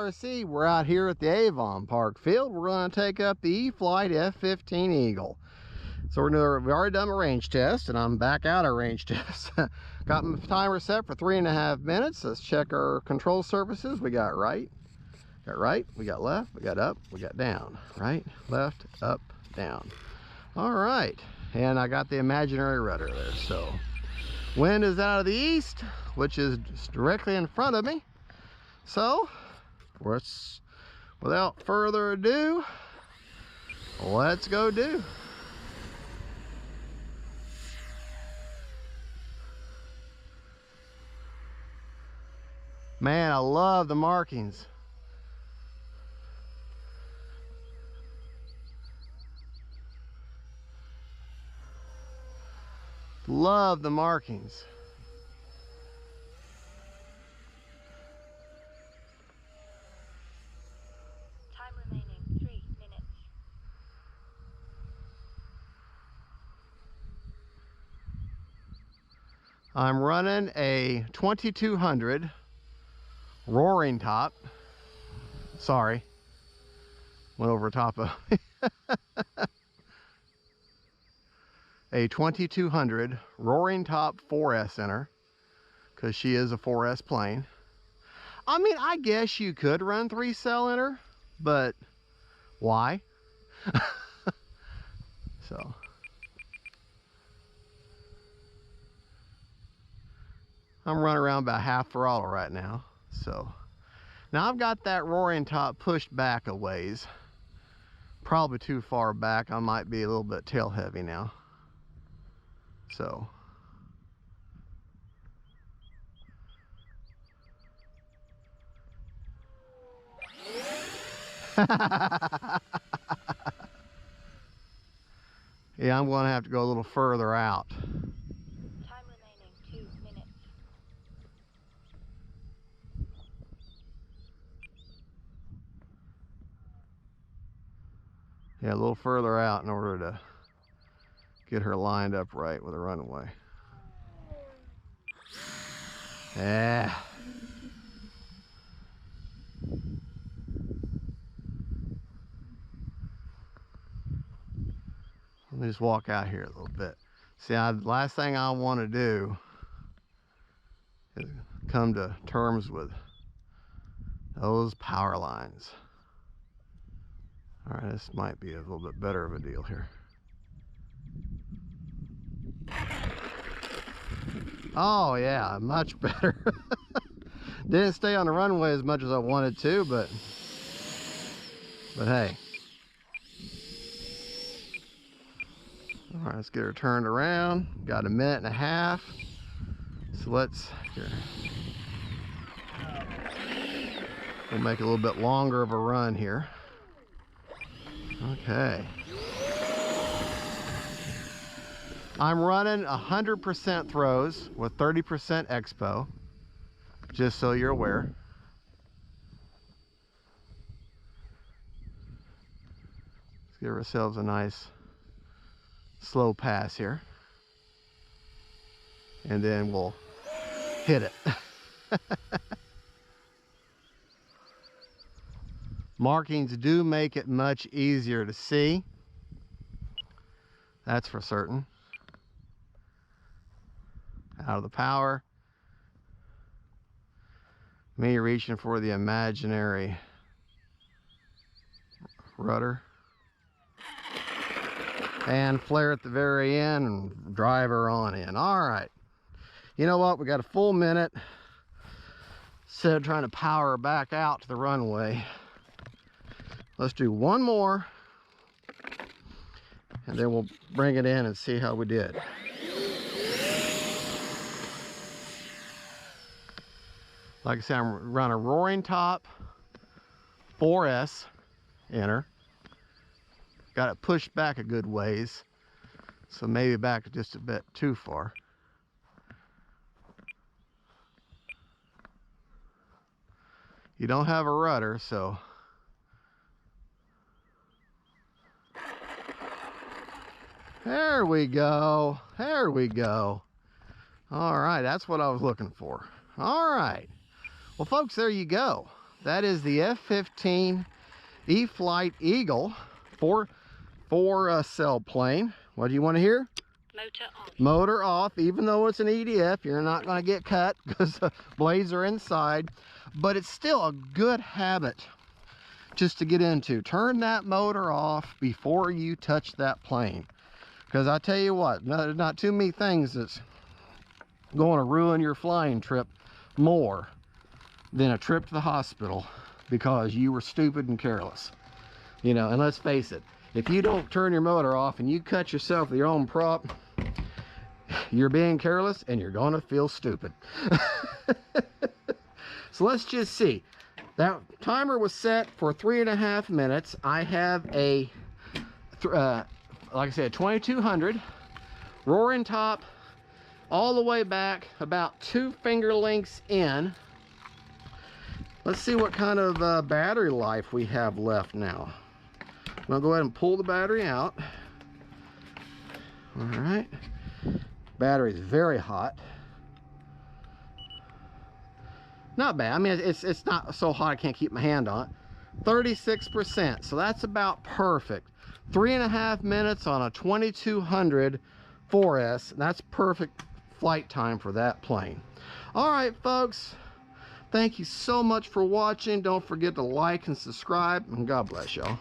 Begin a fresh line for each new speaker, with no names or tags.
RC, we're out here at the Avon Park field. We're going to take up the E-flite F-15 Eagle. So we've already done a range test, and I'm back out of range test. Got my timer set for 3.5 minutes. Let's check our control surfaces. We got right, we got left, we got up, we got down. Right, left, up, down. All right, and I got the imaginary rudder there. So wind is out of the east, which is directly in front of me. So without further ado, let's go do. Man, I love the markings. Love the markings.
Time remaining 3 minutes.
I'm running a 2200 roaring top. Sorry, went over top of a 2200 roaring top 4S in her, because she is a 4S plane. I mean, I guess you could run 3-cell in her, but why? So I'm running around about half throttle right now. So now I've got that roaring top pushed back a ways, probably too far back. I might be a little bit tail heavy now. So yeah, I'm going to have to go a little further out.
Time remaining 2 minutes.
Yeah, a little further out in order to get her lined up right with a runway. Yeah. Let me just walk out here a little bit. See, last thing I want to do is come to terms with those power lines. All right, this might be a little bit better of a deal here. Oh yeah, much better. Didn't stay on the runway as much as I wanted to, but hey. All right, let's get her turned around. Got 1.5 minutes. So let's, here. We'll make it a little bit longer of a run here. Okay. I'm running 100% throws with 30% expo, just so you're aware. Let's give ourselves a nice slow pass here, and then we'll hit it. Markings do make it much easier to see, that's for certain. Out of the power, me reaching for the imaginary rudder, and flare at the very end and drive her on in. All right, you know what, we got a full minute. Instead of trying to power her back out to the runway, let's do one more, and then we'll bring it in and see how we did. Like I said, I'm running a roaring top 4S in her. Got it pushed back a good ways, so maybe back just a bit too far. You don't have a rudder, so there we go. There we go. All right, that's what I was looking for. All right. Well, folks, there you go. That is the F-15 E-flite Eagle, four cell plane. What do you want to hear?
Motor off.
Motor off. Even though it's an EDF, you're not going to get cut because the blades are inside. But it's still a good habit just to get into. Turn that motor off before you touch that plane. Because I tell you what, there's not too many things that's going to ruin your flying trip more than a trip to the hospital because you were stupid and careless. You know, and let's face it, if you don't turn your motor off and you cut yourself with your own prop, you're being careless and you're going to feel stupid. So let's just see. That timer was set for 3.5 minutes. I have a, like I said, 2200 roaring top all the way back about 2 finger lengths in. Let's see what kind of battery life we have left now. I'm gonna go ahead and pull the battery out. All right, battery's very hot. Not bad. I mean, it's not so hot I can't keep my hand on it. 36%, so that's about perfect. 3.5 minutes on a 2200 4S. That's perfect flight time for that plane. All right, folks. Thank you so much for watching. Don't forget to like and subscribe, and God bless y'all.